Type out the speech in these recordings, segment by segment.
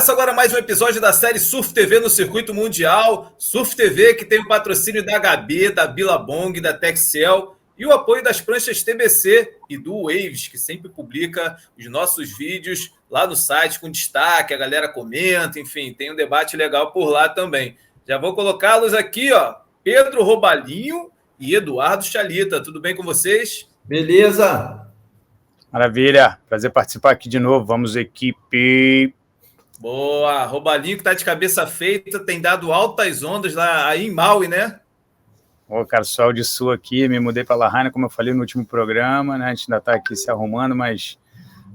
Começa agora mais um episódio da série Surf TV no Circuito Mundial. Surf TV que tem o patrocínio da HB, da Billabong, da Texel e o apoio das pranchas TBC e do Waves, que sempre publica os nossos vídeos lá no site com destaque, a galera comenta, enfim, tem um debate legal por lá também. Já vou colocá-los aqui, ó, Pedro Robalinho e Eduardo Chalita. Tudo bem com vocês? Beleza. Maravilha, prazer participar aqui de novo. Vamos, equipe. Boa, Robalinho que tá de cabeça feita, tem dado altas ondas lá aí em Maui, né? Ô, cara, sol de sul aqui, me mudei para Lahaina, como eu falei no último programa, né? A gente ainda está aqui se arrumando, mas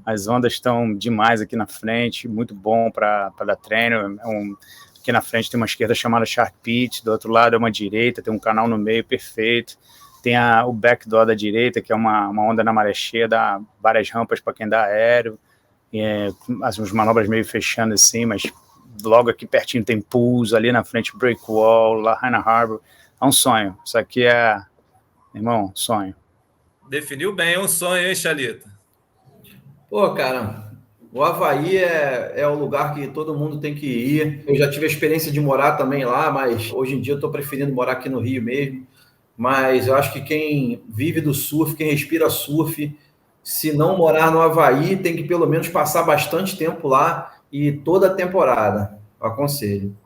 as ondas estão demais aqui na frente, muito bom para dar treino. Aqui na frente tem uma esquerda chamada Shark Pit, do outro lado é uma direita, tem um canal no meio perfeito. Tem o backdoor da direita, que é uma onda na maré cheia, dá várias rampas para quem dá aéreo. As manobras meio fechando assim, mas logo aqui pertinho tem pools, ali na frente breakwall, Lahaina Harbor. É um sonho, isso aqui é, irmão, sonho. Definiu bem, é um sonho, hein, Chalita? Pô, cara, o Havaí é o lugar que todo mundo tem que ir. Eu já tive a experiência de morar também lá, mas hoje em dia eu tô preferindo morar aqui no Rio mesmo. Mas eu acho que quem vive do surf, quem respira surf, se não morar no Havaí, tem que pelo menos passar bastante tempo lá e toda a temporada. Eu aconselho.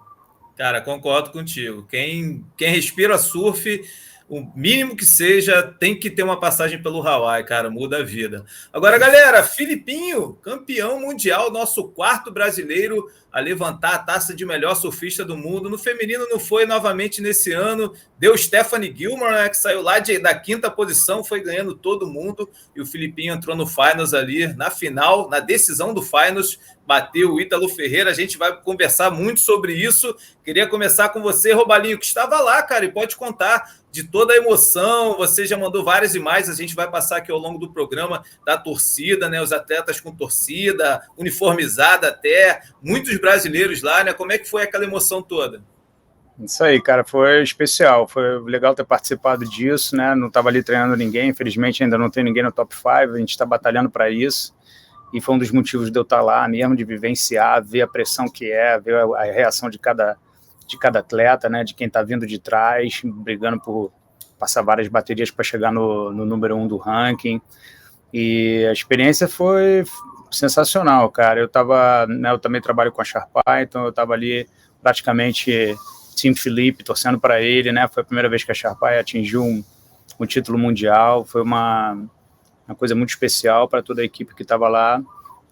Cara, concordo contigo. Quem respira surf, o mínimo que seja, tem que ter uma passagem pelo Hawaii, cara, muda a vida. Agora, galera, Filipinho, campeão mundial, nosso quarto brasileiro a levantar a taça de melhor surfista do mundo. No feminino não foi novamente nesse ano, deu Stephanie Gilmore, né, que saiu lá da quinta posição, foi ganhando todo mundo, e o Filipinho entrou no Finals ali, na final, na decisão do Finals, bateu o Ítalo Ferreira. A gente vai conversar muito sobre isso. Queria começar com você, Robalinho, que estava lá, cara, e pode contar de toda a emoção. Você já mandou várias imagens, a gente vai passar aqui ao longo do programa da torcida, né? Os atletas com torcida, uniformizada até, muitos brasileiros lá, né? Como é que foi aquela emoção toda? Isso aí, cara, foi especial, foi legal ter participado disso, né? Não estava ali treinando ninguém, infelizmente ainda não tem ninguém no top 5, a gente está batalhando para isso. E foi um dos motivos de eu estar lá mesmo, de vivenciar, ver a pressão que é, ver a reação de cada atleta, né, de quem está vindo de trás, brigando por passar várias baterias para chegar no número 1 do ranking. E a experiência foi sensacional, cara. Eu também trabalho com a Sharpai, então eu estava ali praticamente Team Felipe, torcendo para ele, né? Foi a primeira vez que a Sharpai atingiu um título mundial, foi uma coisa muito especial para toda a equipe que estava lá,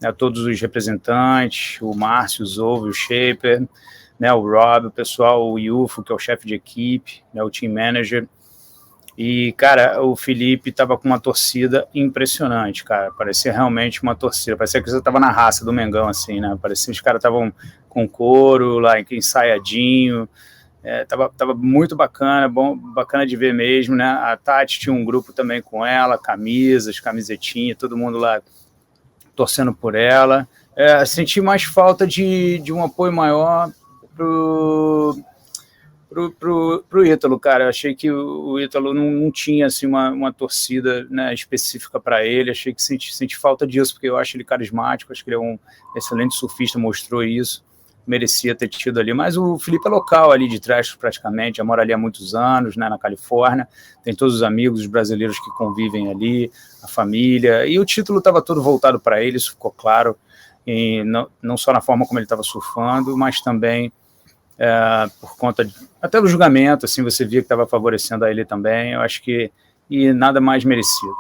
né, todos os representantes, o Márcio, o Zouve, o Shaper, né, o Rob, o pessoal, o Yufo, que é o chefe de equipe, né, o team manager. E, cara, o Felipe estava com uma torcida impressionante, cara. Parecia realmente uma torcida. Parecia que você estava na raça do Mengão, assim, né? Parecia que os caras estavam com couro, lá ensaiadinho. Tava muito bacana, bacana de ver mesmo, né? A Tati tinha um grupo também com ela, camisetinha, todo mundo lá torcendo por ela. Senti mais falta de um apoio maior pro Ítalo, cara. Eu achei que o Ítalo não tinha assim, uma torcida, né, específica para ele. Achei que senti falta disso, porque eu acho ele carismático, acho que ele é um excelente surfista, mostrou isso. Merecia ter tido ali, mas o Felipe é local ali de trás praticamente, já mora ali há muitos anos, né, na Califórnia, tem todos os amigos, os brasileiros que convivem ali, a família, e o título estava todo voltado para ele, isso ficou claro, e não só na forma como ele estava surfando, mas também por conta até do julgamento, assim, você via que estava favorecendo a ele também, eu acho que, e nada mais merecido.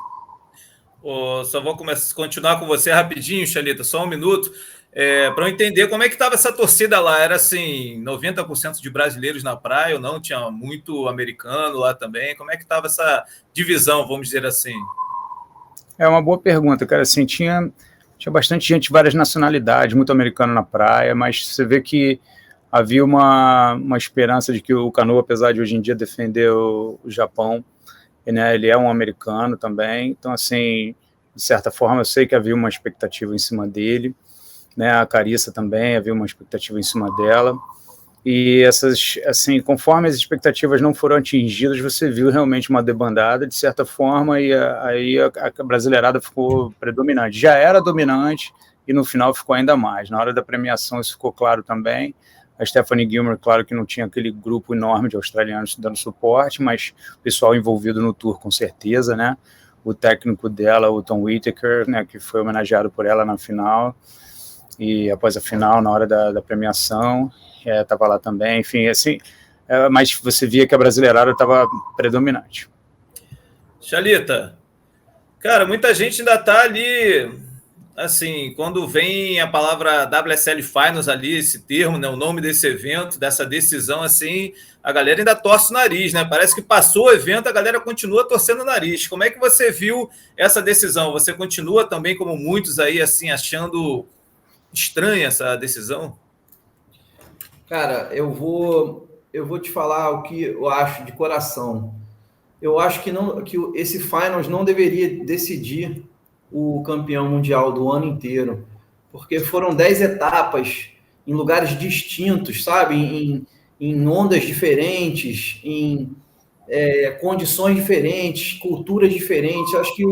Só vou continuar com você rapidinho, Chalita, só um minuto, para eu entender como é que estava essa torcida lá. Era assim, 90% de brasileiros na praia ou não? Tinha muito americano lá também? Como é que estava essa divisão, vamos dizer assim? É uma boa pergunta, cara. Assim, tinha bastante gente, várias nacionalidades, muito americano na praia, mas você vê que havia uma esperança de que o Canoa, apesar de hoje em dia defender o Japão, né, ele é um americano também, então, assim, de certa forma, eu sei que havia uma expectativa em cima dele, né, a Carissa também, havia uma expectativa em cima dela, e essas, assim, conforme as expectativas não foram atingidas, você viu realmente uma debandada, de certa forma, e aí a brasileirada ficou predominante. Já era dominante, e no final ficou ainda mais. Na hora da premiação isso ficou claro também. A Stephanie Gilmore, claro que não tinha aquele grupo enorme de australianos dando suporte, mas o pessoal envolvido no tour com certeza, né? O técnico dela, o Tom Whittaker, né, que foi homenageado por ela na final, e após a final, na hora da premiação, estava lá também, enfim, assim, mas você via que a brasileirada estava predominante. Xalita, cara, muita gente ainda está ali, assim, quando vem a palavra WSL Finals ali, esse termo, né, o nome desse evento, dessa decisão, assim, a galera ainda torce o nariz, né? Parece que passou o evento, a galera continua torcendo o nariz. Como é que você viu essa decisão? Você continua também, como muitos aí, assim, achando estranha essa decisão? Cara, eu vou te falar o que eu acho de coração. Eu acho que esse Finals não deveria decidir o campeão mundial do ano inteiro, porque foram 10 etapas em lugares distintos, sabe? Em ondas diferentes, em condições diferentes, culturas diferentes. Acho que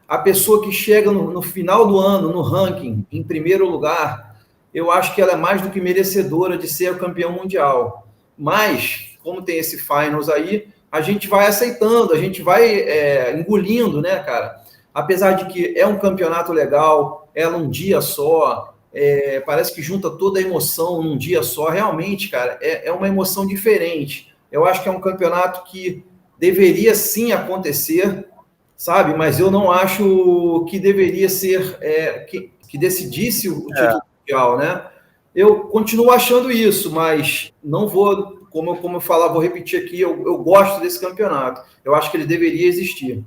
a pessoa que chega no final do ano, no ranking, em primeiro lugar, eu acho que ela é mais do que merecedora de ser o campeão mundial. Mas, como tem esse Finals aí, a gente vai aceitando, a gente vai engolindo, né, cara? Apesar de que é um campeonato legal, é num dia só, parece que junta toda a emoção num dia só. Realmente, cara, é uma emoção diferente. Eu acho que é um campeonato que deveria sim acontecer, sabe? Mas eu não acho que deveria ser que decidisse o título mundial, né? Eu continuo achando isso, mas não vou, como eu falar, vou repetir aqui, eu gosto desse campeonato. Eu acho que ele deveria existir.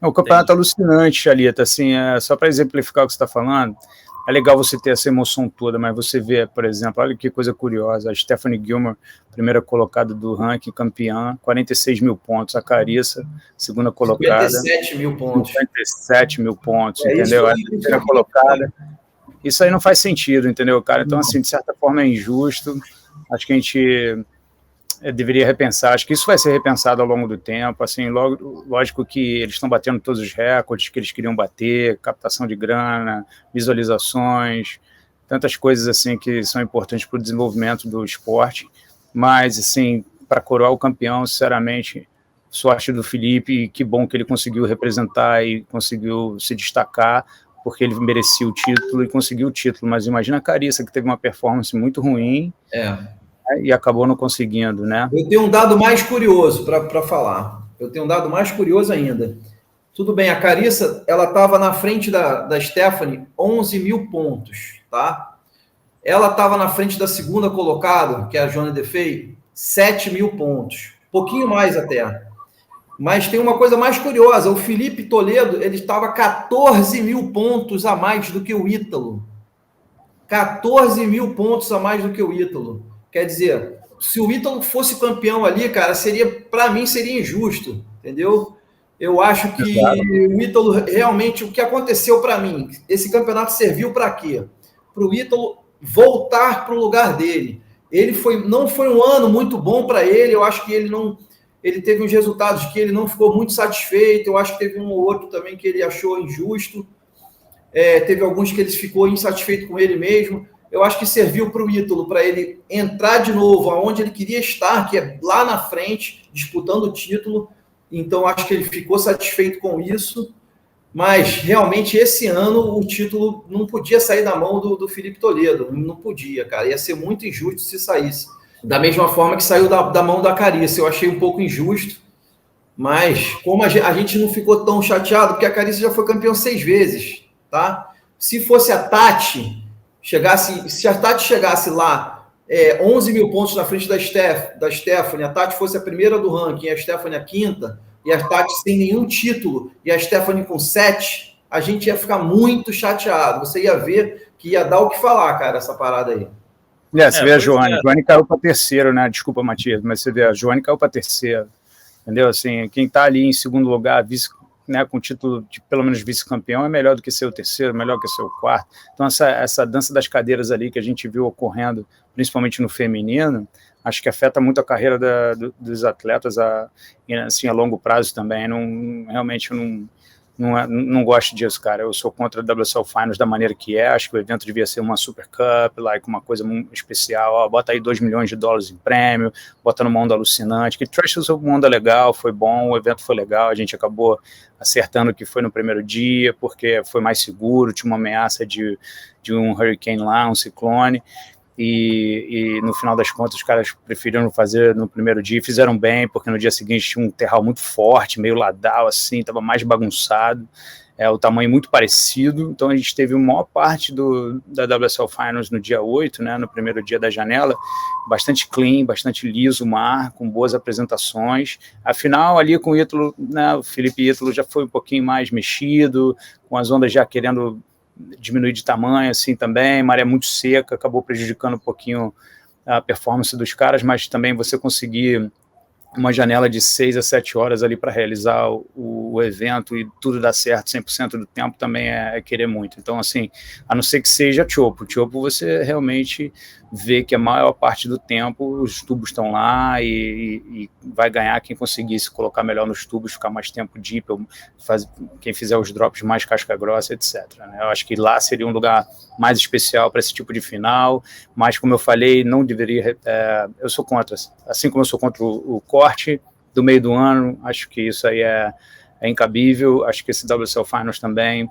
O campeonato é alucinante, Xalita, assim, só para exemplificar o que você está falando, é legal você ter essa emoção toda, mas você vê, por exemplo, olha que coisa curiosa, a Stephanie Gilmore, primeira colocada do ranking, campeã, 46 mil pontos, a Carissa, segunda colocada, 57 mil pontos. 57 mil pontos, entendeu? A terceira colocada. Isso aí não faz sentido, entendeu, cara? Então, assim, de certa forma é injusto, acho que a gente deveria repensar, acho que isso vai ser repensado ao longo do tempo, assim, lógico que eles estão batendo todos os recordes que eles queriam bater, captação de grana, visualizações, tantas coisas assim que são importantes para o desenvolvimento do esporte, mas assim, para coroar o campeão, sinceramente, sorte do Felipe, que bom que ele conseguiu representar e conseguiu se destacar, porque ele merecia o título e conseguiu o título, mas imagina a Carissa, que teve uma performance muito ruim, e acabou não conseguindo, né? Eu tenho um dado mais curioso para falar. Eu tenho um dado mais curioso ainda. Tudo bem, a Carissa, ela estava na frente da Stephanie, 11 mil pontos, tá? Ela estava na frente da segunda colocada, que é a Johanna Defey, 7 mil pontos. Pouquinho mais até. Mas tem uma coisa mais curiosa. O Felipe Toledo, ele estava 14 mil pontos a mais do que o Ítalo. 14 mil pontos a mais do que o Ítalo. Quer dizer, se o Ítalo fosse campeão ali, cara, para mim seria injusto, entendeu? Eu acho que o Ítalo realmente, o que aconteceu para mim, esse campeonato serviu para quê? Para o Ítalo voltar para o lugar dele. Não foi um ano muito bom para ele, eu acho que ele teve uns resultados que ele não ficou muito satisfeito, eu acho que teve um ou outro também que ele achou injusto, teve alguns que ele ficou insatisfeito com ele mesmo. Eu acho que serviu para o Ítalo, para ele entrar de novo aonde ele queria estar, que é lá na frente, disputando o título. Então, acho que ele ficou satisfeito com isso. Mas, realmente, esse ano, o título não podia sair da mão do Felipe Toledo. Não podia, cara. Ia ser muito injusto se saísse. Da mesma forma que saiu da mão da Carissa. Eu achei um pouco injusto. Mas, como a gente não ficou tão chateado, porque a Carissa já foi campeã 6 vezes, tá? Se fosse a Tati... se a Tati chegasse lá 11 mil pontos na frente da Stephanie, a Tati fosse a primeira do ranking, a Stephanie a quinta, e a Tati sem nenhum título, e a Stephanie com 7, a gente ia ficar muito chateado. Você ia ver que ia dar o que falar, cara, essa parada aí. Você vê a Joane. A Joane caiu para terceiro, né? Desculpa, Matias, mas você vê, a Joane caiu para terceiro. Entendeu? Assim, quem está ali em segundo lugar, vice, né, com título de pelo menos vice-campeão, é melhor do que ser o terceiro, melhor que ser o quarto. Então, essa dança das cadeiras ali que a gente viu ocorrendo, principalmente no feminino, acho que afeta muito a carreira dos atletas assim, a longo prazo também. Realmente não gosto disso, cara. Eu sou contra a WSL Finals da maneira que é. Acho que o evento devia ser uma Super Cup, like, uma coisa especial. Ó, bota aí $2 milhões em prêmio, bota numa onda alucinante. Que Trash foi uma onda legal, foi bom, o evento foi legal. A gente acabou acertando o que foi no primeiro dia, porque foi mais seguro, tinha uma ameaça de um hurricane lá, um ciclone. E no final das contas os caras preferiram fazer no primeiro dia e fizeram bem, porque no dia seguinte tinha um terral muito forte, meio ladal assim, estava mais bagunçado, o tamanho muito parecido, então a gente teve a maior parte da WSL Finals no dia 8, né, no primeiro dia da janela, bastante clean, bastante liso o mar, com boas apresentações. Afinal, ali com o Ítalo, né, o Felipe Ítalo já foi um pouquinho mais mexido, com as ondas já querendo diminuir de tamanho, assim, também, maré muito seca, acabou prejudicando um pouquinho a performance dos caras, mas também você conseguir uma janela de 6 a 7 horas ali para realizar o evento e tudo dar certo 100% do tempo também é querer muito. Então, assim, a não ser que seja Chopo você realmente vê que a maior parte do tempo os tubos estão lá e vai ganhar quem conseguir se colocar melhor nos tubos, ficar mais tempo deep, quem fizer os drops mais casca grossa, etc. Né? Eu acho que lá seria um lugar mais especial para esse tipo de final, mas como eu falei, não deveria, eu sou contra, assim como eu sou contra o corte do meio do ano, acho que isso aí é incabível, acho que esse WSL Finals também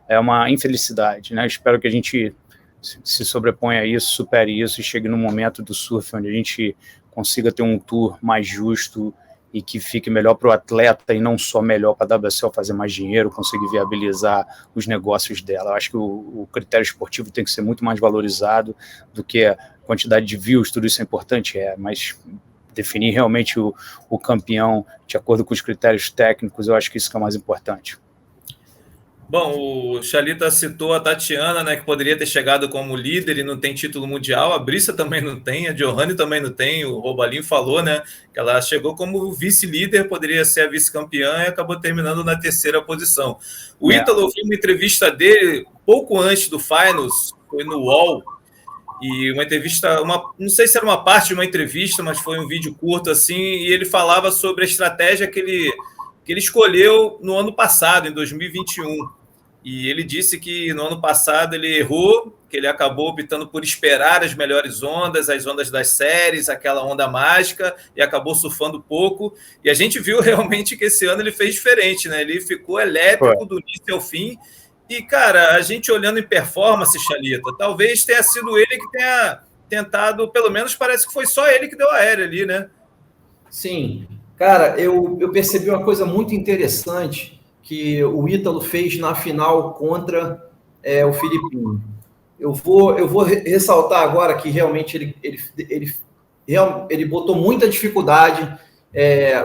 é uma infelicidade, né? Espero que a gente se sobreponha a isso, supere isso e chegue no momento do surf onde a gente consiga ter um tour mais justo e que fique melhor para o atleta e não só melhor para a WSL fazer mais dinheiro, conseguir viabilizar os negócios dela. Eu acho que o critério esportivo tem que ser muito mais valorizado do que a quantidade de views, tudo isso é importante, mas definir realmente o campeão de acordo com os critérios técnicos, eu acho que isso que é o mais importante. Bom, o Chalita citou a Tatiana, né, que poderia ter chegado como líder e não tem título mundial, a Brissa também não tem, a Johanne também não tem, o Robalinho falou, né, que ela chegou como vice-líder, poderia ser a vice-campeã e acabou terminando na 3ª posição. O Ítalo, eu vi uma entrevista dele pouco antes do Finals, foi no UOL, e uma entrevista, não sei se era uma parte de uma entrevista, mas foi um vídeo curto assim, e ele falava sobre a estratégia que ele escolheu no ano passado, em 2021. E ele disse que no ano passado ele errou, que ele acabou optando por esperar as melhores ondas, as ondas das séries, aquela onda mágica, e acabou surfando pouco. E a gente viu realmente que esse ano ele fez diferente, né? Ele ficou elétrico do início ao fim. E, cara, a gente olhando em performance, Chalita, talvez tenha sido ele que tenha tentado, pelo menos parece que foi só ele que deu aéreo ali, né? Sim. Cara, eu percebi uma coisa muito interessante que o Ítalo fez na final contra o Filipinho. Eu vou ressaltar agora que realmente ele botou muita dificuldade,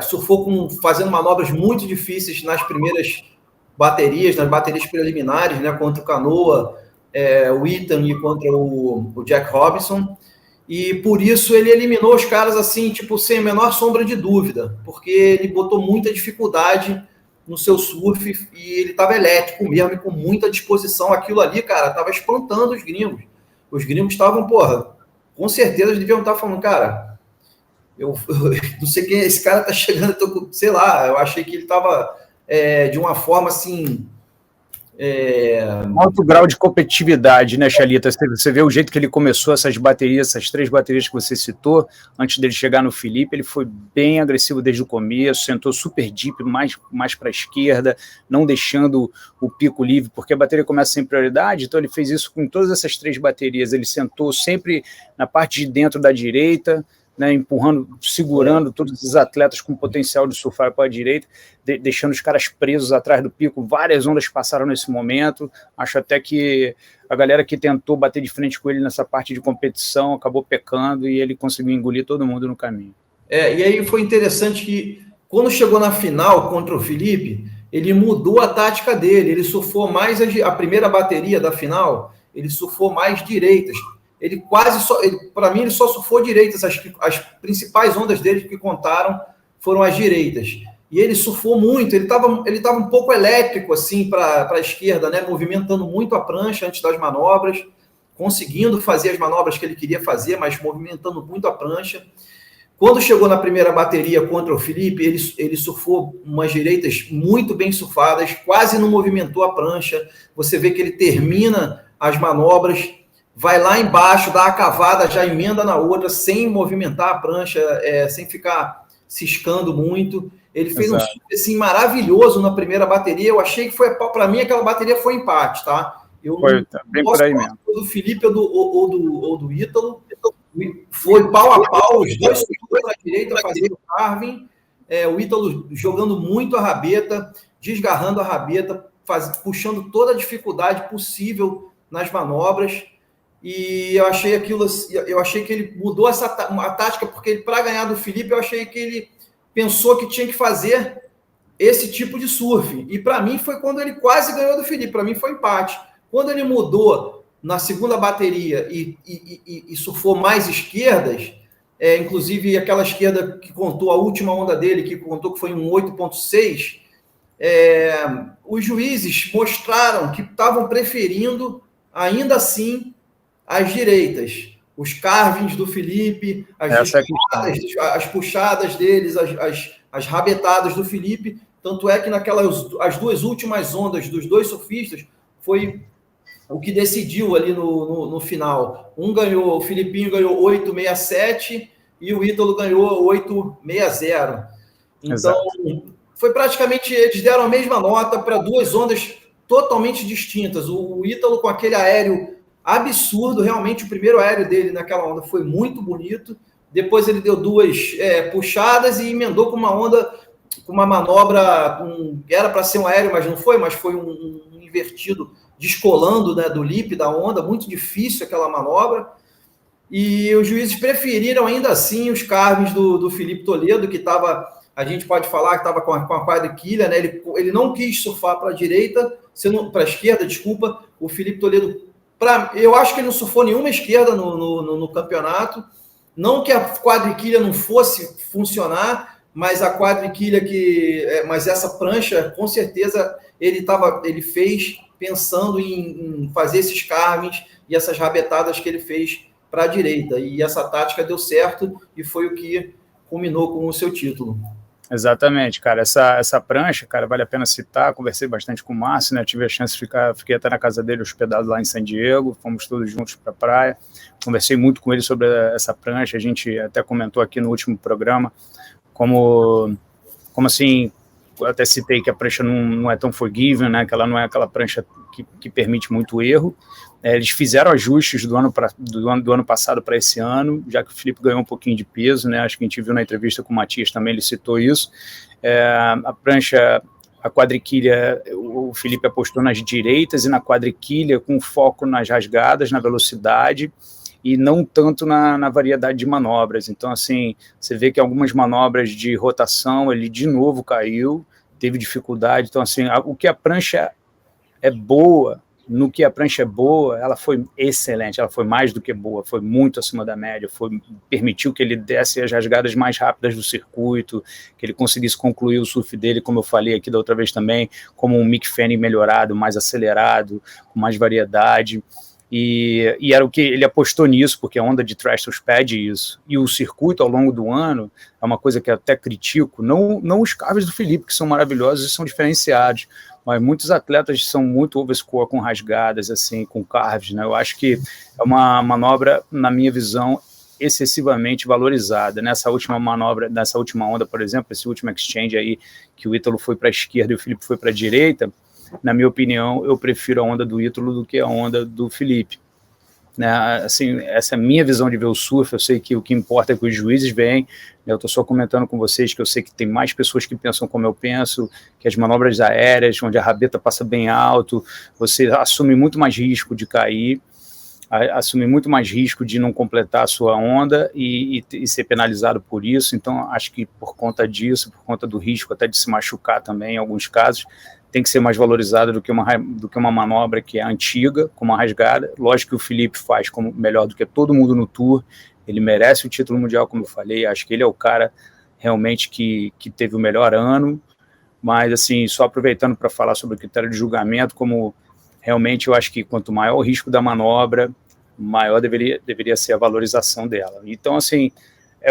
surfou fazendo manobras muito difíceis nas primeiras baterias, nas baterias preliminares, né, contra o Canoa, o Ethan e contra o Jack Robinson. E por isso ele eliminou os caras assim, tipo, sem a menor sombra de dúvida, porque ele botou muita dificuldade no seu surf e ele estava elétrico mesmo, e com muita disposição. Aquilo ali, cara, estava espantando os gringos. Os gringos estavam, com certeza eles deviam estar falando, cara, eu não sei quem esse cara tá chegando, sei lá, eu achei que ele estava de uma forma assim... Alto grau de competitividade, né, Chalita? Você vê o jeito que ele começou essas 3 baterias que você citou, antes dele chegar no Felipe, ele foi bem agressivo desde o começo, sentou super deep, mais para a esquerda, não deixando o pico livre, porque a bateria começa sem prioridade, então ele fez isso com todas essas 3 baterias, ele sentou sempre na parte de dentro da direita, né, empurrando, segurando todos os atletas com potencial de surfar para a direita, deixando os caras presos atrás do pico. Várias ondas passaram nesse momento. Acho até que a galera que tentou bater de frente com ele nessa parte de competição acabou pecando e ele conseguiu engolir todo mundo no caminho. E aí foi interessante que quando chegou na final contra o Felipe, ele mudou a tática dele, ele surfou mais a primeira bateria da final, ele surfou mais direitas. Ele para mim, ele só surfou direitas. As principais ondas dele que contaram foram as direitas. E ele surfou muito, ele tava um pouco elétrico, assim, para a esquerda, né? Movimentando muito a prancha antes das manobras, conseguindo fazer as manobras que ele queria fazer, mas movimentando muito a prancha. Quando chegou na primeira bateria contra o Felipe, ele surfou umas direitas muito bem surfadas, quase não movimentou a prancha. Você vê que ele termina as manobras, vai lá embaixo, dá a cavada, já emenda na outra, sem movimentar a prancha, sem ficar ciscando muito. Ele fez um surf assim, maravilhoso na primeira bateria. Eu achei que para mim, aquela bateria foi empate, tá? Eu foi bem por aí mesmo. Do Felipe ou do Ítalo. Foi pau a pau, os dois para a direita fazendo o carving, o Ítalo jogando muito a rabeta, desgarrando a rabeta, puxando toda a dificuldade possível nas manobras, e eu achei que ele mudou a tática, porque para ganhar do Felipe, eu achei que ele pensou que tinha que fazer esse tipo de surf, e para mim foi quando ele quase ganhou do Felipe, para mim foi empate. Quando ele mudou na segunda bateria e surfou mais esquerdas, inclusive aquela esquerda que contou a última onda dele, que contou que foi um 8.6, os juízes mostraram que estavam preferindo, ainda assim, as direitas. Os carvings do Felipe, as puxadas deles, as rabetadas do Felipe. Tanto é que as duas últimas ondas dos dois surfistas foi o que decidiu ali no final. O Filipinho ganhou 8,67 e o Ítalo ganhou 8,60. Então, exato. Foi praticamente, eles deram a mesma nota para duas ondas totalmente distintas. O Ítalo com aquele aéreo absurdo, realmente o primeiro aéreo dele naquela onda foi muito bonito. Depois ele deu duas puxadas e emendou com uma onda, com uma manobra, era para ser um aéreo, mas não foi, mas foi um invertido, descolando, né, do lip da onda, muito difícil aquela manobra, e os juízes preferiram ainda assim os carvings do Felipe Toledo, que estava, a gente pode falar que estava com a quadriquilha, né, ele não quis surfar para a direita, para a esquerda, desculpa, o Felipe Toledo, eu acho que ele não surfou nenhuma esquerda no campeonato, não que a quadriquilha não fosse funcionar, mas a quadriquilha mas essa prancha, com certeza, ele fez pensando em fazer esses carvings e essas rabetadas que ele fez para a direita. E essa tática deu certo e foi o que culminou com o seu título. Exatamente, cara. Essa prancha, cara, vale a pena citar. Conversei bastante com o Márcio, né? Tive a chance de fiquei até na casa dele, hospedado lá em San Diego. Fomos todos juntos para a praia. Conversei muito com ele sobre essa prancha. A gente até comentou aqui no último programa como assim, eu até citei que a prancha não é tão forgiving, né, que ela não é aquela prancha que permite muito erro. Eles fizeram ajustes do ano passado para esse ano, já que o Felipe ganhou um pouquinho de peso, né, acho que a gente viu na entrevista com o Matias também, ele citou isso. A prancha, a quadriquilha, o Felipe apostou nas direitas e na quadriquilha com foco nas rasgadas, na velocidade, e não tanto na variedade de manobras. Então, assim, você vê que algumas manobras de rotação, ele de novo caiu, teve dificuldade. Então, assim, o que a prancha é boa, no que a prancha é boa, ela foi excelente, ela foi mais do que boa, foi muito acima da média, permitiu que ele desse as rasgadas mais rápidas do circuito, que ele conseguisse concluir o surf dele, como eu falei aqui da outra vez também, como um Mick Fanning melhorado, mais acelerado, com mais variedade. E era o que ele apostou nisso, porque a onda de Trestles pede isso. E o circuito ao longo do ano é uma coisa que eu até critico, não os carves do Felipe, que são maravilhosos e são diferenciados, mas muitos atletas são muito overscore com rasgadas, assim, com carves, né? Eu acho que é uma manobra, na minha visão, excessivamente valorizada. Nessa última manobra, nessa última onda, por exemplo, esse último exchange aí, que o Ítalo foi para a esquerda e o Felipe foi para a direita, na minha opinião, eu prefiro a onda do Ítalo do que a onda do Felipe. Né? Assim, essa é a minha visão de ver o surf. Eu sei que o que importa é que os juízes veem. Eu estou só comentando com vocês que eu sei que tem mais pessoas que pensam como eu penso, que as manobras aéreas, onde a rabeta passa bem alto, você assume muito mais risco de cair, assume muito mais risco de não completar a sua onda e ser penalizado por isso. Então, acho que por conta disso, por conta do risco até de se machucar também, em alguns casos, tem que ser mais valorizada do que uma manobra que é antiga, como uma rasgada. Lógico que o Felipe faz melhor do que todo mundo no Tour, ele merece o título mundial, como eu falei, acho que ele é o cara realmente que teve o melhor ano, mas assim, só aproveitando para falar sobre o critério de julgamento, como realmente eu acho que quanto maior o risco da manobra, maior deveria ser a valorização dela. Então, assim,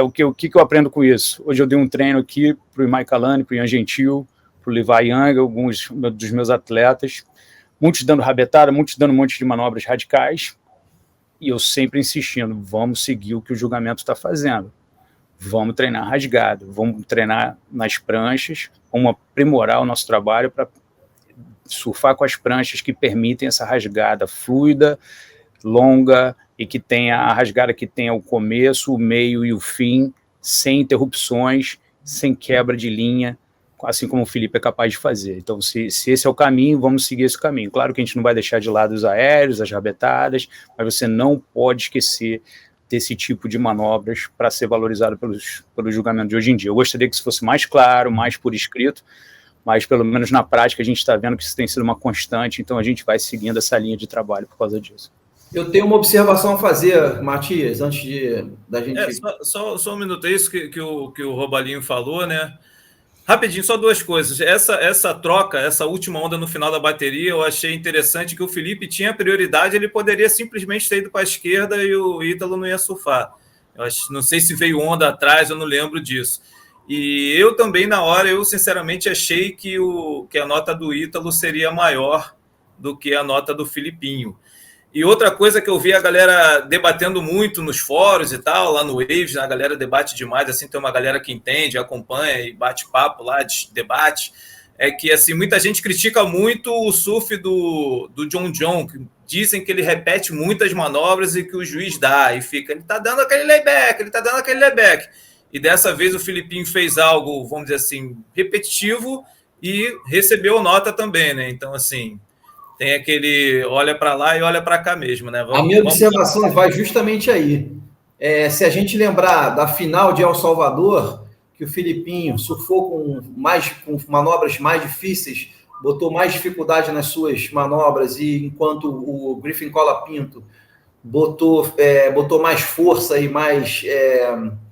o que eu aprendo com isso? Hoje eu dei um treino aqui para o Imai Kalani, para o Ian Gentil, para o Levi Young, alguns dos meus atletas, muitos dando rabetada, muitos dando um monte de manobras radicais, e eu sempre insistindo, vamos seguir o que o julgamento está fazendo. Vamos treinar rasgado, vamos treinar nas pranchas, vamos aprimorar o nosso trabalho para surfar com as pranchas que permitem essa rasgada fluida, longa, e que tenha a rasgada que tenha o começo, o meio e o fim, sem interrupções, sem quebra de linha, assim como o Felipe é capaz de fazer. Então, se esse é o caminho, vamos seguir esse caminho. Claro que a gente não vai deixar de lado os aéreos, as rabetadas, mas você não pode esquecer desse tipo de manobras para ser valorizado pelo julgamento de hoje em dia. Eu gostaria que isso fosse mais claro, mais por escrito, mas pelo menos na prática a gente está vendo que isso tem sido uma constante, então a gente vai seguindo essa linha de trabalho por causa disso. Eu tenho uma observação a fazer, Matias, antes da gente... Só um minuto, é isso que o Robalinho falou, né? Rapidinho, só duas coisas. Essa troca, essa última onda no final da bateria, eu achei interessante que o Felipe tinha prioridade, ele poderia simplesmente ter ido para a esquerda e o Ítalo não ia surfar. Não sei se veio onda atrás, eu não lembro disso. E eu também, na hora, eu sinceramente achei que a nota do Ítalo seria maior do que a nota do Filipinho. E outra coisa que eu vi a galera debatendo muito nos fóruns e tal, lá no Waves, a galera debate demais, assim, tem uma galera que entende, acompanha e bate papo lá, debate, é que assim, muita gente critica muito o surf do John John, que dizem que ele repete muitas manobras e que o juiz dá, e fica, ele tá dando aquele layback, e dessa vez o Filipinho fez algo, vamos dizer assim, repetitivo e recebeu nota também, né? Então, assim... Tem aquele olha para lá e olha para cá mesmo, né? A minha observação vai justamente aí. Se a gente lembrar da final de El Salvador, que o Filipinho surfou com manobras mais difíceis, botou mais dificuldade nas suas manobras, e enquanto o Griffin Colapinto botou mais força e mais...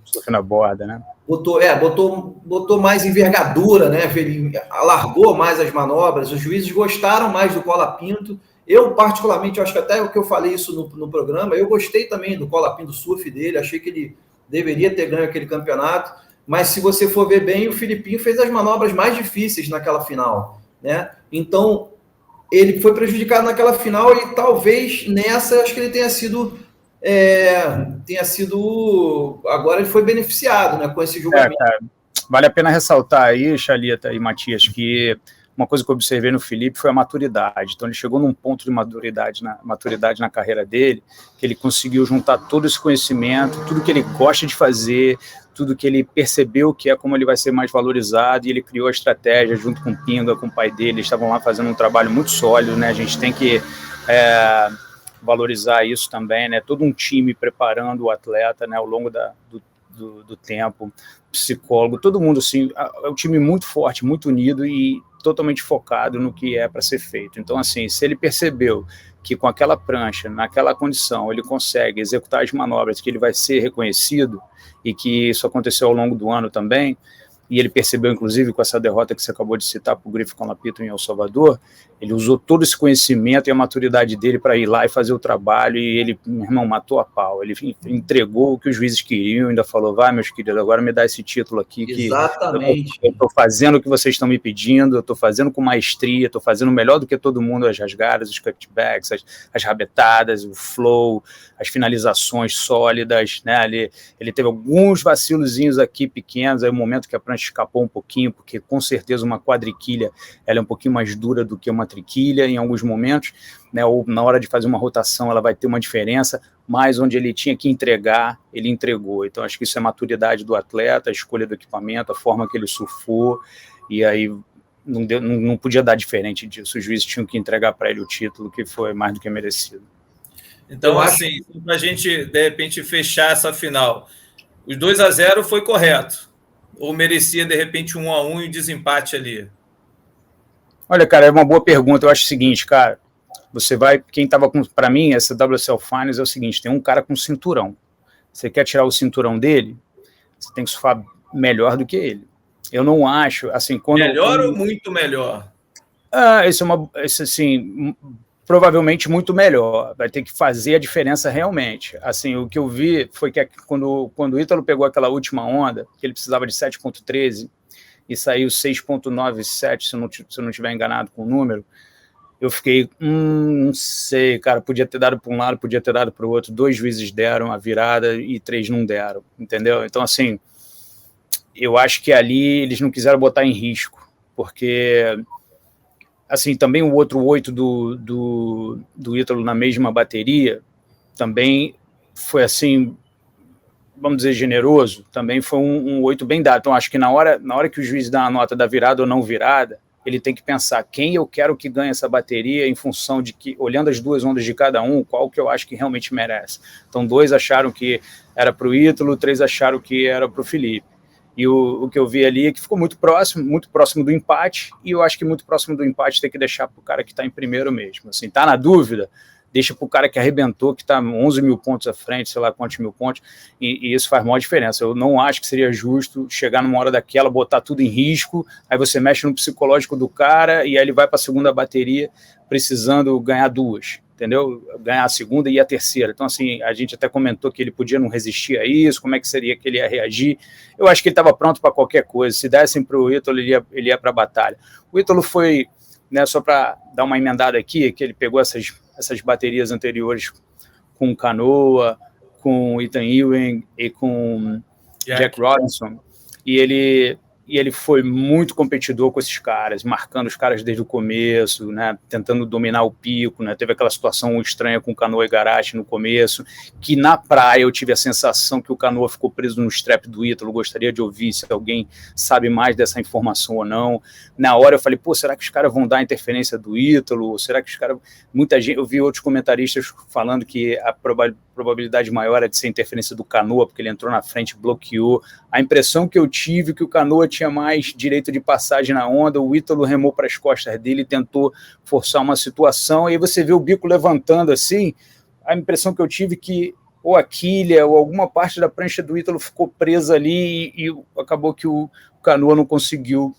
surf na borda, né? Botou mais envergadura, né? Ele alargou mais as manobras, os juízes gostaram mais do Colapinto. Eu, particularmente, acho que até o que eu falei isso no programa, eu gostei também do Colapinto, do surf dele, achei que ele deveria ter ganho aquele campeonato, mas se você for ver bem, o Filipinho fez as manobras mais difíceis naquela final, né? Então, ele foi prejudicado naquela final e talvez nessa, acho que ele tenha sido... agora ele foi beneficiado, né, com esse julgamento. Cara, vale a pena ressaltar aí, Chalita e Matias, que uma coisa que eu observei no Felipe foi a maturidade. Então ele chegou num ponto de maturidade na carreira dele, que ele conseguiu juntar todo esse conhecimento, tudo que ele gosta de fazer, tudo que ele percebeu que é como ele vai ser mais valorizado, e ele criou a estratégia junto com o Pinga, com o pai dele. Eles estavam lá fazendo um trabalho muito sólido, né? A gente tem que valorizar isso também, né? Todo um time preparando o atleta, né, ao longo do tempo, psicólogo, todo mundo assim, é um time muito forte, muito unido e totalmente focado no que é para ser feito. Então, assim, se ele percebeu que com aquela prancha, naquela condição, ele consegue executar as manobras, que ele vai ser reconhecido, e que isso aconteceu ao longo do ano também, e ele percebeu, inclusive, com essa derrota que você acabou de citar para o Griffin Colapinto em El Salvador, ele usou todo esse conhecimento e a maturidade dele para ir lá e fazer o trabalho, e ele, meu irmão, matou a pau. Ele entregou o que os juízes queriam, ainda falou, vai, meus queridos, agora me dá esse título aqui, que exatamente, eu estou fazendo o que vocês estão me pedindo, eu estou fazendo com maestria, estou fazendo melhor do que todo mundo, as rasgadas, os cutbacks, as rabetadas, o flow, as finalizações sólidas, né? Ele teve alguns vacilozinhos aqui pequenos, aí o momento que a prancha escapou um pouquinho, porque com certeza uma quadriquilha ela é um pouquinho mais dura do que uma triquilha em alguns momentos, né, ou na hora de fazer uma rotação ela vai ter uma diferença, mas onde ele tinha que entregar, ele entregou. Então acho que isso é a maturidade do atleta, a escolha do equipamento, a forma que ele surfou, e aí não podia dar diferente disso, os juízes tinham que entregar para ele o título, que foi mais do que merecido. Então, assim, para a gente, de repente, fechar essa final, os 2-0 foi correto? Ou merecia, de repente, 1-1 e desempate ali? Olha, cara, é uma boa pergunta. Eu acho o seguinte, cara, você vai... Quem estava com... Para mim, essa WSL Finals é o seguinte, tem um cara com cinturão. Você quer tirar o cinturão dele, você tem que surfar melhor do que ele. Eu não acho, assim... Melhor ou muito melhor? Isso assim... provavelmente muito melhor, vai ter que fazer a diferença realmente. Assim, o que eu vi foi que quando o Ítalo pegou aquela última onda, que ele precisava de 7,13 e saiu 6,97, se eu não estiver enganado com o número, eu fiquei, não sei, cara, podia ter dado para um lado, podia ter dado para o outro, 2 juízes deram a virada e 3 não deram, entendeu? Então, assim, eu acho que ali eles não quiseram botar em risco, porque, assim, também o outro 8 do Ítalo na mesma bateria, também foi, assim, vamos dizer, generoso, também foi um 8 bem dado. Então, acho que na hora que o juiz dá a nota da virada ou não virada, ele tem que pensar quem eu quero que ganhe essa bateria em função de que, olhando as 2 ondas de cada um, qual que eu acho que realmente merece. Então, 2 acharam que era para o Ítalo, 3 acharam que era para o Felipe. E o que eu vi ali é que ficou muito próximo do empate, e eu acho que muito próximo do empate tem que deixar para o cara que está em primeiro mesmo. Assim, tá na dúvida, deixa para o cara que arrebentou, que está 11 mil pontos à frente, sei lá quantos mil pontos, e isso faz maior diferença. Eu não acho que seria justo chegar numa hora daquela, botar tudo em risco, aí você mexe no psicológico do cara, e aí ele vai para a segunda bateria precisando ganhar 2, entendeu? Ganhar a segunda e a terceira. Então, assim, a gente até comentou que ele podia não resistir a isso, como é que seria que ele ia reagir. Eu acho que ele estava pronto para qualquer coisa. Se dessem para o Ítalo, ele ia para a batalha. O Ítalo foi, né, só para dar uma emendada aqui, que ele pegou essas baterias anteriores com Canoa, com Ethan Ewing e com Jack Robinson, e ele foi muito competidor com esses caras, marcando os caras desde o começo, né, tentando dominar o pico, né, teve aquela situação estranha com o Canoa e Garache no começo, que na praia eu tive a sensação que o Canoa ficou preso no strap do Ítalo. Gostaria de ouvir se alguém sabe mais dessa informação ou não. Na hora eu falei, pô, será que os caras vão dar a interferência do Ítalo? Será que os caras... Muita gente, eu vi outros comentaristas falando que a probabilidade maior é de ser interferência do Canoa, porque ele entrou na frente, bloqueou. A impressão que eu tive é que o Canoa tinha mais direito de passagem na onda, o Ítalo remou para as costas dele, tentou forçar uma situação, e aí você vê o bico levantando assim, a impressão que eu tive é que ou a quilha ou alguma parte da prancha do Ítalo ficou presa ali e acabou que o Canoa não conseguiu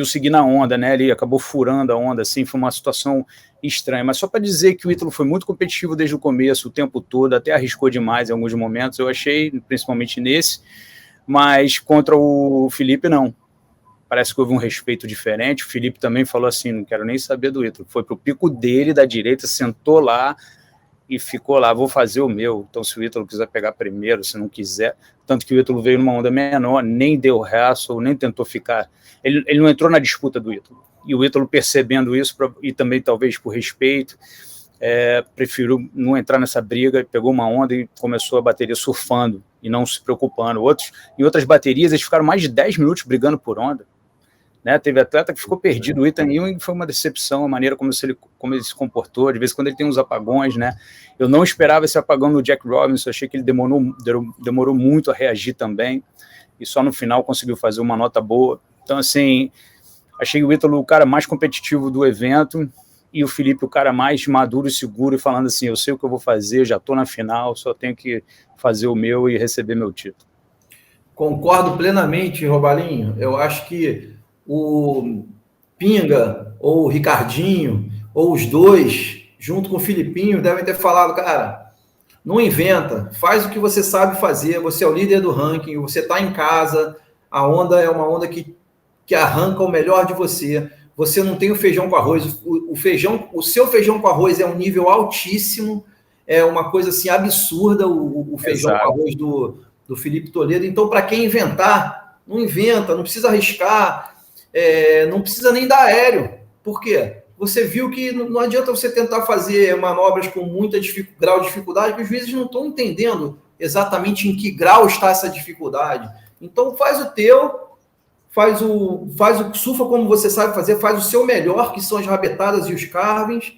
seguir na onda, né? Ele acabou furando a onda, assim, foi uma situação estranha. Mas só para dizer que o Ítalo foi muito competitivo desde o começo, o tempo todo, até arriscou demais em alguns momentos, eu achei, principalmente nesse, mas contra o Felipe, não. Parece que houve um respeito diferente. O Felipe também falou assim, não quero nem saber do Ítalo. Foi para o pico dele, da direita, sentou lá e ficou lá, vou fazer o meu. Então, se o Ítalo quiser pegar primeiro, se não quiser... Tanto que o Ítalo veio numa onda menor, nem deu wrestle, nem tentou ficar... Ele não entrou na disputa do Ítalo. E o Ítalo, percebendo isso, e também talvez por respeito, preferiu não entrar nessa briga, pegou uma onda e começou a bateria surfando e não se preocupando. Em outras baterias, eles ficaram mais de 10 minutos brigando por onda. Né? Teve atleta que ficou perdido. O Ethan Ewing foi uma decepção, a maneira como ele se comportou. De vez em quando ele tem uns apagões, né? Eu não esperava esse apagão no Jack Robinson, achei que ele demorou muito a reagir também, e só no final conseguiu fazer uma nota boa. Então, assim, achei o Ítalo o cara mais competitivo do evento, e o Felipe o cara mais maduro e seguro, e falando assim, eu sei o que eu vou fazer, já estou na final, só tenho que fazer o meu e receber meu título. Concordo plenamente, Robalinho. Eu acho que o Pinga, ou o Ricardinho, ou os dois, junto com o Filipinho, devem ter falado, cara, não inventa, faz o que você sabe fazer, você é o líder do ranking, você está em casa, a onda é uma onda que arranca o melhor de você. Você não tem o feijão com arroz, o seu feijão com arroz é um nível altíssimo, é uma coisa assim absurda o feijão com arroz do Felipe Toledo. Então, para quem inventar, não inventa, não precisa arriscar, não precisa nem dar aéreo. Por quê? Você viu que não adianta você tentar fazer manobras com muito grau de dificuldade, que os juízes não estão entendendo exatamente em que grau está essa dificuldade. Então, faz o teu, faz o surfa como você sabe fazer, faz o seu melhor, que são as rabetadas e os carvings,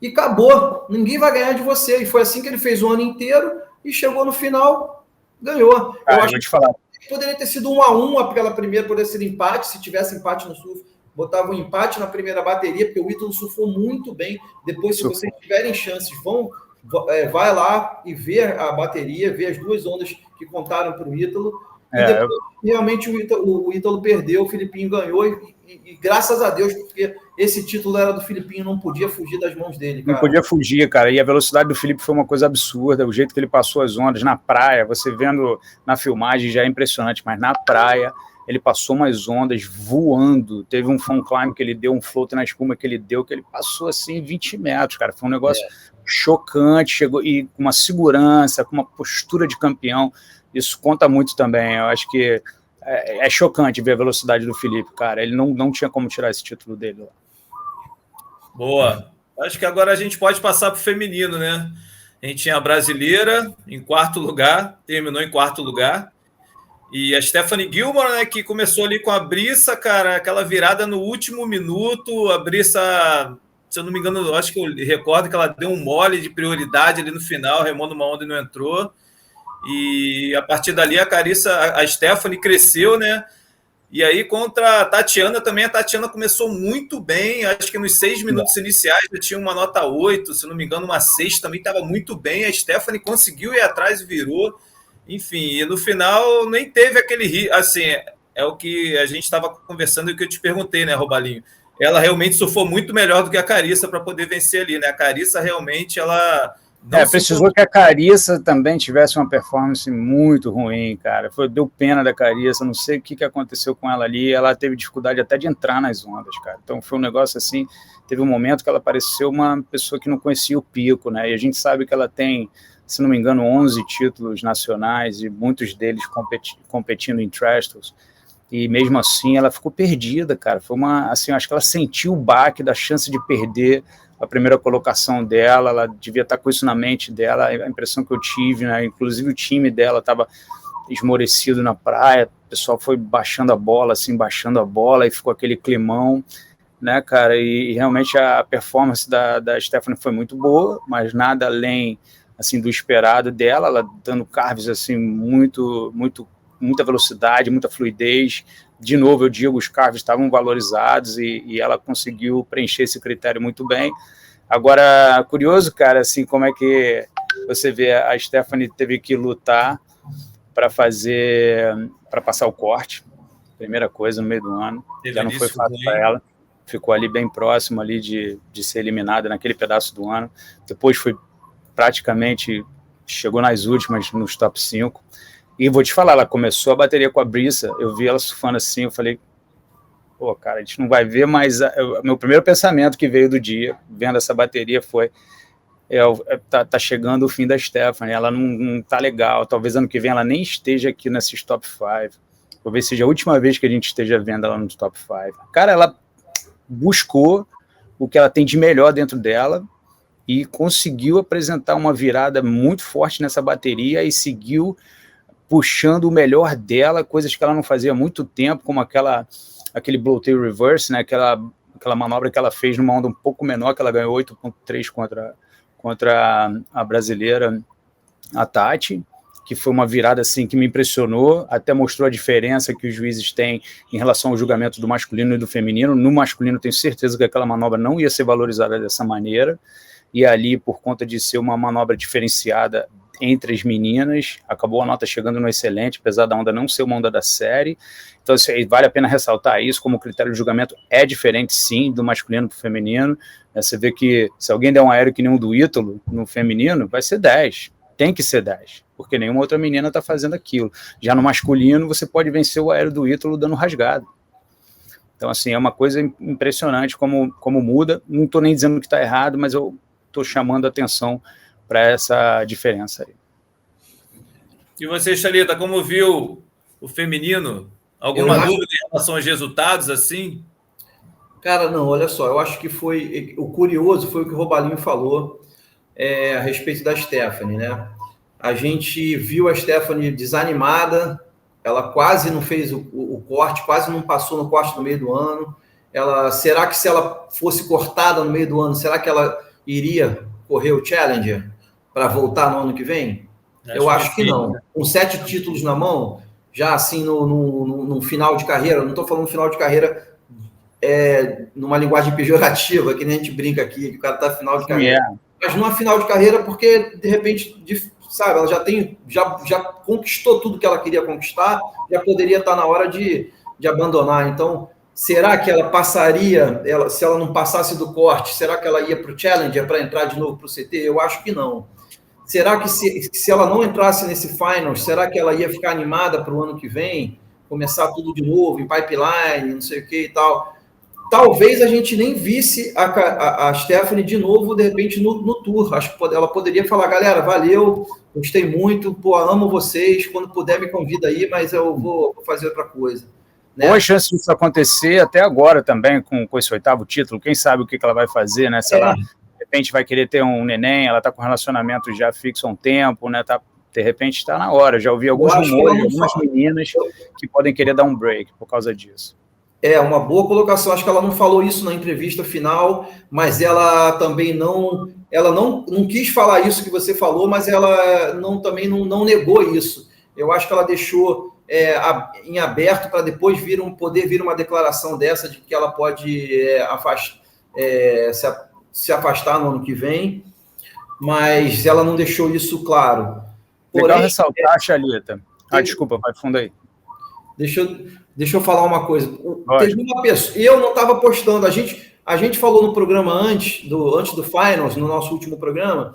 e acabou. Ninguém vai ganhar de você. E foi assim que ele fez o ano inteiro e chegou no final, ganhou. Eu acho que poderia ter sido 1-1, aquela primeira poderia ser empate, se tivesse empate no surf, botava um empate na primeira bateria, porque o Ítalo surfou muito bem. Depois, se vocês tiverem chances, vai lá e vê a bateria, vê as 2 ondas que contaram para o Ítalo. E depois, realmente, o Ítalo perdeu, o Filipinho ganhou, e graças a Deus, porque esse título era do Filipinho, não podia fugir das mãos dele, cara. Não podia fugir, cara, e a velocidade do Felipe foi uma coisa absurda, o jeito que ele passou as ondas na praia, você vendo na filmagem já é impressionante, mas na praia ele passou umas ondas voando, teve um fun climb que ele deu, um float na espuma que ele deu, que ele passou assim 20 metros, cara, foi um negócio chocante, chegou e com uma segurança, com uma postura de campeão, isso conta muito também, eu acho que é chocante ver a velocidade do Felipe, cara, ele não tinha como tirar esse título dele lá. Boa, acho que agora a gente pode passar para o feminino, né? A gente tinha a brasileira em quarto lugar, terminou em quarto lugar. E a Stephanie Gilmore, né, que começou ali com a Brissa, cara, aquela virada no último minuto, a Brissa, se eu não me engano, acho que eu recordo que ela deu um mole de prioridade ali no final, remou numa onda e não entrou. E a partir dali a Stephanie cresceu, né? E aí contra a Tatiana também, a Tatiana começou muito bem, acho que nos 6 minutos iniciais já tinha uma nota 8, se não me engano uma 6 também estava muito bem, a Stephanie conseguiu ir atrás e virou. Enfim, e no final nem teve aquele... Assim, é o que a gente estava conversando e o que eu te perguntei, né, Robalinho? Ela realmente surfou muito melhor do que a Carissa para poder vencer ali, né? A Carissa realmente, ela... precisou que a Carissa também tivesse uma performance muito ruim, cara. Deu pena da Carissa, não sei o que aconteceu com ela ali, ela teve dificuldade até de entrar nas ondas, cara. Então foi um negócio assim, teve um momento que ela pareceu uma pessoa que não conhecia o pico, né? E a gente sabe que ela tem, se não me engano, 11 títulos nacionais e muitos deles competindo em Trestles. E mesmo assim ela ficou perdida, cara. Foi uma, assim, acho que ela sentiu o baque da chance de perder a primeira colocação dela, ela devia estar com isso na mente dela, a impressão que eu tive, né? Inclusive o time dela estava esmorecido na praia, o pessoal foi baixando a bola, e ficou aquele climão, né, cara, e realmente a performance da Stephanie foi muito boa, mas nada além, assim, do esperado dela, ela dando carves, assim, muita velocidade, muita fluidez. De novo, eu digo, os carves estavam valorizados e ela conseguiu preencher esse critério muito bem. Agora, curioso, cara, assim, como é que você vê, a Stephanie teve que lutar para passar o corte, primeira coisa, no meio do ano, já não foi fácil para ela, ficou ali bem próximo ali de ser eliminada naquele pedaço do ano, depois foi praticamente, chegou nas últimas, nos top 5, e vou te falar, ela começou a bateria com a Brissa, eu vi ela surfando assim, eu falei, pô, cara, a gente não vai ver, mas meu primeiro pensamento que veio do dia, vendo essa bateria, foi, tá chegando o fim da Stephanie, ela não tá legal, talvez ano que vem ela nem esteja aqui nesses top 5, talvez seja a última vez que a gente esteja vendo ela no top 5. Cara, ela buscou o que ela tem de melhor dentro dela, e conseguiu apresentar uma virada muito forte nessa bateria, e seguiu puxando o melhor dela, coisas que ela não fazia há muito tempo, como aquele blow tail reverse, né, aquela manobra que ela fez numa onda um pouco menor, que ela ganhou 8.3 contra a brasileira, a Tati, que foi uma virada assim que me impressionou, até mostrou a diferença que os juízes têm em relação ao julgamento do masculino e do feminino. No masculino, tenho certeza que aquela manobra não ia ser valorizada dessa maneira, e ali, por conta de ser uma manobra diferenciada entre as meninas, acabou a nota chegando no excelente, apesar da onda não ser uma onda da série. Então, assim, vale a pena ressaltar isso, como o critério de julgamento é diferente, sim, do masculino para o feminino. Você vê que se alguém der um aéreo que nem um do Ítalo no feminino, vai ser 10, tem que ser 10, porque nenhuma outra menina está fazendo aquilo. Já no masculino, você pode vencer o aéreo do Ítalo dando rasgado. Então, assim, é uma coisa impressionante como muda. Não estou nem dizendo que está errado, mas eu estou chamando a atenção para essa diferença aí. E você, Chalita, como viu o feminino? Alguma dúvida em relação aos resultados, assim? Cara, não, olha só, eu acho que foi... O curioso foi o que o Robalinho falou a respeito da Stephanie, né? A gente viu a Stephanie desanimada, ela quase não fez o corte, quase não passou no corte no meio do ano. Será que se ela fosse cortada no meio do ano, será que ela iria correr o Challenger para voltar no ano que vem? Eu acho que não. Com 7 títulos na mão, já assim no final de carreira, não estou falando final de carreira numa linguagem pejorativa, que nem a gente brinca aqui, que o cara está final de carreira. Mas numa final de carreira, porque de repente sabe? Ela já conquistou tudo que ela queria conquistar, já poderia estar na hora de abandonar. Então, será que ela passaria, se ela não passasse do corte, será que ela ia para o Challenger para entrar de novo para o CT? Eu acho que não. Será que se ela não entrasse nesse Finals, será que ela ia ficar animada para o ano que vem? Começar tudo de novo, em pipeline, não sei o que e tal. Talvez a gente nem visse a Stephanie de novo, de repente, no Tour. Acho que ela poderia falar, galera, valeu, gostei muito, pô, amo vocês, quando puder me convida aí, mas eu vou fazer outra coisa. Né? Boa chance disso acontecer até agora também, com esse 8º título. Quem sabe o que ela vai fazer, né? Se ela, de repente, vai querer ter um neném, ela está com relacionamento já fixo há um tempo, né? De repente está na hora. Já ouvi alguns rumores, algumas meninas que podem querer dar um break por causa disso. Uma boa colocação. Acho que ela não falou isso na entrevista final, mas ela também não quis falar isso que você falou, mas ela também não negou isso. Eu acho que ela deixou em aberto para depois poder vir uma declaração dessa de que ela pode se afastar no ano que vem, mas ela não deixou isso claro. Legal ressaltar, Thalita. Desculpa, vai fundo aí. Deixa eu falar uma coisa. Teve uma pessoa, eu não estava postando, a gente falou no programa antes do Finals, no nosso último programa,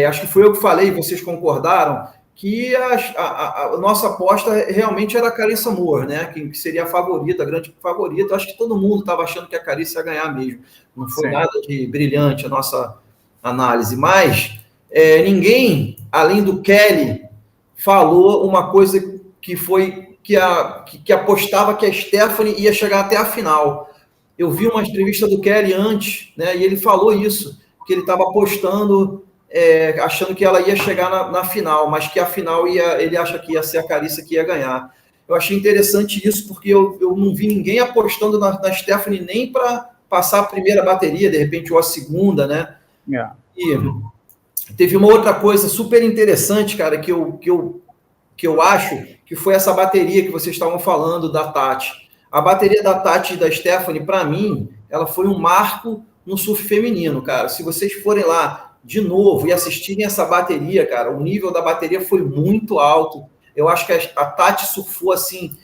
acho que foi eu que falei, vocês concordaram, que a nossa aposta realmente era a Carissa Moore, né? Que seria a favorita, a grande favorita. Acho que todo mundo estava achando que a Carissa ia ganhar mesmo. Não foi nada de brilhante a nossa análise, mas ninguém, além do Kelly, falou uma coisa que foi que apostava que a Stephanie ia chegar até a final. Eu vi uma entrevista do Kelly antes, né, e ele falou isso, que ele estava apostando, achando que ela ia chegar na final, mas que a final ele acha que ia ser a Carissa que ia ganhar. Eu achei interessante isso, porque eu não vi ninguém apostando na Stephanie nem para passar a primeira bateria, de repente, ou a segunda, né? Yeah. E teve uma outra coisa super interessante, cara, que eu acho que foi essa bateria que vocês estavam falando da Tati. A bateria da Tati e da Stephanie, para mim, ela foi um marco no surf feminino, cara. Se vocês forem lá de novo e assistirem essa bateria, cara, o nível da bateria foi muito alto. Eu acho que a Tati surfou assim...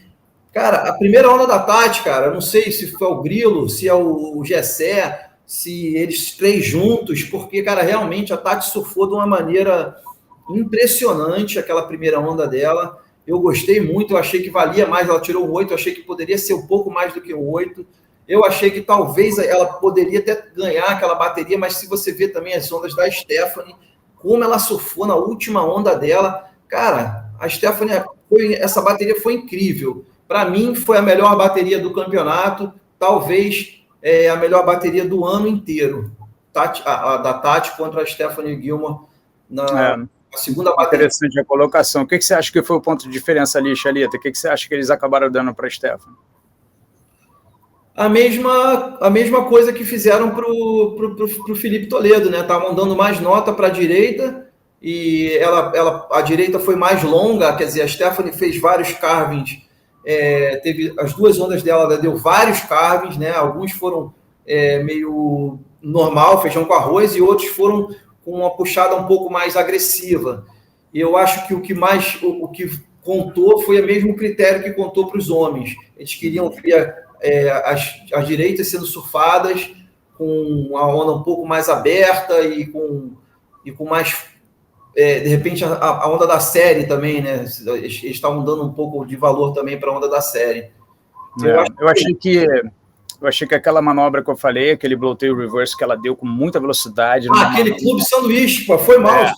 Cara, a primeira onda da Tati, cara, eu não sei se foi o Grilo, se é o Gessé, se eles três juntos, porque, cara, realmente a Tati surfou de uma maneira impressionante, aquela primeira onda dela. Eu gostei muito, eu achei que valia mais, ela tirou o 8, eu achei que poderia ser um pouco mais do que o 8. Eu achei que talvez ela poderia até ganhar aquela bateria, mas se você ver também as ondas da Stephanie, como ela surfou na última onda dela, cara, a Stephanie, essa bateria foi incrível. Para mim, foi a melhor bateria do campeonato, talvez a melhor bateria do ano inteiro. Da Tati contra a Stephanie Gilmore na segunda bateria. Interessante a colocação. O que você acha que foi o ponto de diferença ali, Thalita? O que você acha que eles acabaram dando para a Stephanie? A mesma coisa que fizeram para o Felipe Toledo, né? Estavam dando mais nota para a direita e a direita foi mais longa, quer dizer, a Stephanie fez vários carvings, teve as duas ondas dela, ela deu vários carvings, né? Alguns foram meio normal, feijão com arroz, e outros foram com uma puxada um pouco mais agressiva. E eu acho que o que contou foi o mesmo critério que contou para os homens. Eles queriam ver as direitas sendo surfadas com a onda um pouco mais aberta e com mais, de repente, a onda da série também, né? Eles estavam dando um pouco de valor também para a onda da série. Eu achei que aquela manobra que eu falei, aquele blow-tail reverse que ela deu com muita velocidade... aquele clube sanduíche, pô, foi mal.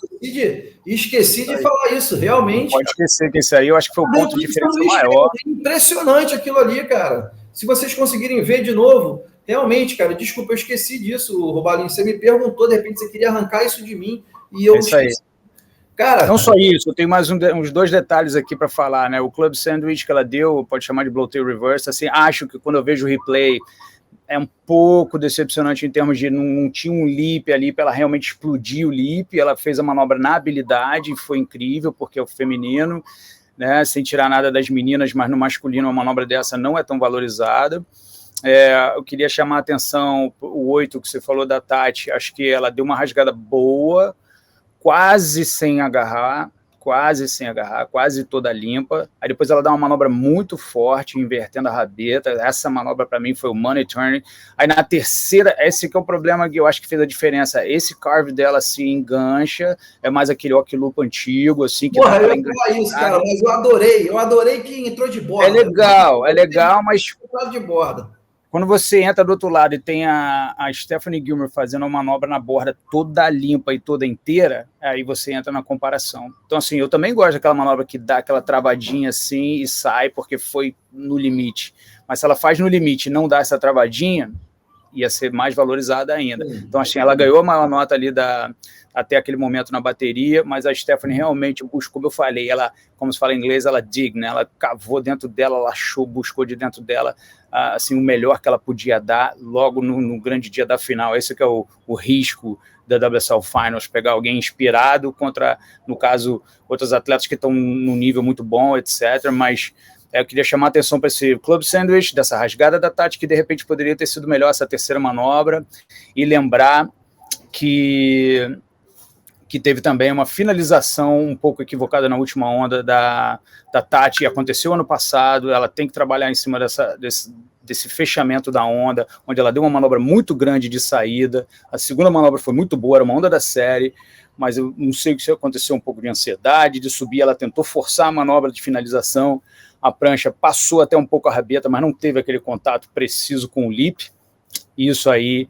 Esqueci de falar isso, realmente. Pode esquecer que isso aí eu acho que foi o ponto de diferença maior. Impressionante aquilo ali, cara. Se vocês conseguirem ver de novo, realmente, cara, desculpa, eu esqueci disso, Robalinho. Você me perguntou, de repente você queria arrancar isso de mim e eu esqueci. Cara, não só isso, eu tenho mais uns dois detalhes aqui para falar, né? O club sandwich que ela deu, pode chamar de blow-tail reverse, assim, acho que quando eu vejo o replay é um pouco decepcionante em termos de não tinha um lip ali para ela realmente explodir o lip, ela fez a manobra na habilidade, foi incrível, porque é o feminino, né? Sem tirar nada das meninas, mas no masculino uma manobra dessa não é tão valorizada. Eu queria chamar a atenção, o 8 que você falou da Tati, acho que ela deu uma rasgada boa, quase sem agarrar, quase toda limpa. Aí depois ela dá uma manobra muito forte, invertendo a rabeta. Essa manobra para mim foi o money turn. Aí na terceira, esse que é o problema que eu acho que fez a diferença. Esse carve dela se engancha, é mais aquele walk loop antigo, assim, que Porra, dá eu ia falar isso, cara, mas eu adorei que entrou de borda. É legal, mas de borda. Quando você entra do outro lado e tem a Stephanie Gilmore fazendo uma manobra na borda toda limpa e toda inteira, aí você entra na comparação. Então, assim, eu também gosto daquela manobra que dá aquela travadinha assim e sai, porque foi no limite. Mas se ela faz no limite e não dá essa travadinha, ia ser mais valorizada ainda. Então, assim, ela ganhou uma nota ali até aquele momento na bateria, mas a Stephanie realmente buscou, como eu falei, ela, como se fala em inglês, ela dig, né? Ela cavou dentro dela, ela achou, buscou de dentro dela assim, o melhor que ela podia dar logo no grande dia da final. Esse que é o risco da WSL Finals, pegar alguém inspirado contra, no caso, outros atletas que estão num nível muito bom, etc., mas eu queria chamar a atenção para esse club sandwich, dessa rasgada da Tati, que de repente poderia ter sido melhor essa terceira manobra, e lembrar que teve também uma finalização um pouco equivocada na última onda da Tati, aconteceu ano passado, ela tem que trabalhar em cima desse fechamento da onda, onde ela deu uma manobra muito grande de saída, a segunda manobra foi muito boa, era uma onda da série, mas eu não sei se aconteceu um pouco de ansiedade, de subir, ela tentou forçar a manobra de finalização, a prancha passou até um pouco a rabeta, mas não teve aquele contato preciso com o lip, e isso aí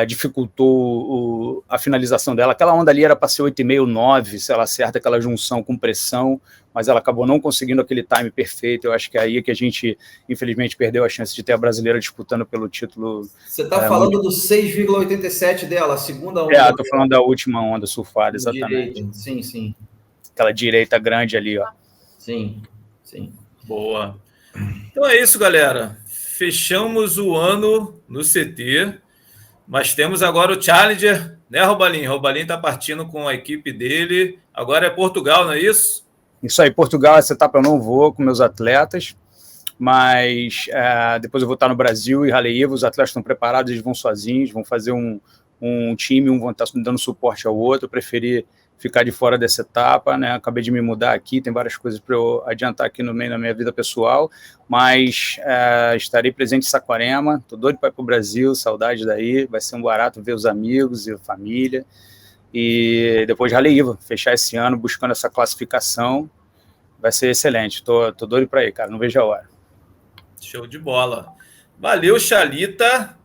dificultou a finalização dela. Aquela onda ali era para ser 8,5, 9, se ela acerta aquela junção com pressão, mas ela acabou não conseguindo aquele time perfeito. Eu acho que é aí que a gente, infelizmente, perdeu a chance de ter a brasileira disputando pelo título. Você está falando do 6,87 dela, a segunda onda? Estou falando da última onda surfada, exatamente. Direita. Sim, sim. Aquela direita grande ali, ó. Sim, sim. Boa. Então é isso, galera. Fechamos o ano no CT. Mas temos agora o Challenger, né, Robalinho? Robalinho está partindo com a equipe dele. Agora é Portugal, não é isso? Isso aí, Portugal, essa etapa eu não vou com meus atletas, mas depois eu vou estar no Brasil e Haleiva, os atletas estão preparados, eles vão sozinhos, vão fazer um time, um vão estar dando suporte ao outro. Eu preferi ficar de fora dessa etapa, né? Acabei de me mudar aqui, tem várias coisas para eu adiantar aqui no meio da minha vida pessoal, mas estarei presente em Saquarema, estou doido para ir para o Brasil, saudade daí, vai ser um barato ver os amigos e a família, e depois Haleiva, fechar esse ano buscando essa classificação, vai ser excelente, tô doido para ir, cara, não vejo a hora. Show de bola. Valeu, Chalita,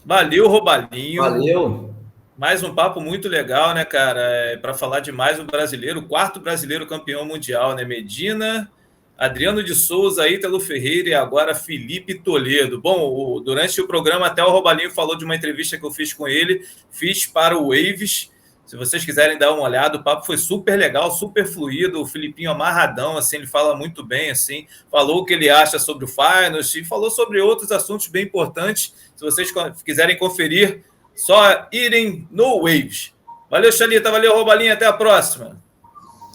valeu, Robalinho. Valeu. Mais um papo muito legal, né, cara? Para falar de mais um brasileiro, o quarto brasileiro campeão mundial, né? Medina, Adriano de Souza, Ítalo Ferreira e agora Felipe Toledo. Bom, durante o programa até o Robalinho falou de uma entrevista que eu fiz com ele, fiz para o Waves. Se vocês quiserem dar uma olhada, o papo foi super legal, super fluido, o Filipinho amarradão, assim, ele fala muito bem, assim, falou o que ele acha sobre o Finals e falou sobre outros assuntos bem importantes. Se vocês quiserem conferir, só irem no Waves. Valeu, Chalita. Valeu, Robalinho. Até a próxima.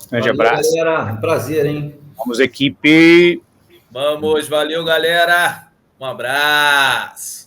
Grande abraço. Galera. Prazer, hein? Vamos, equipe. Vamos. Valeu, galera. Um abraço.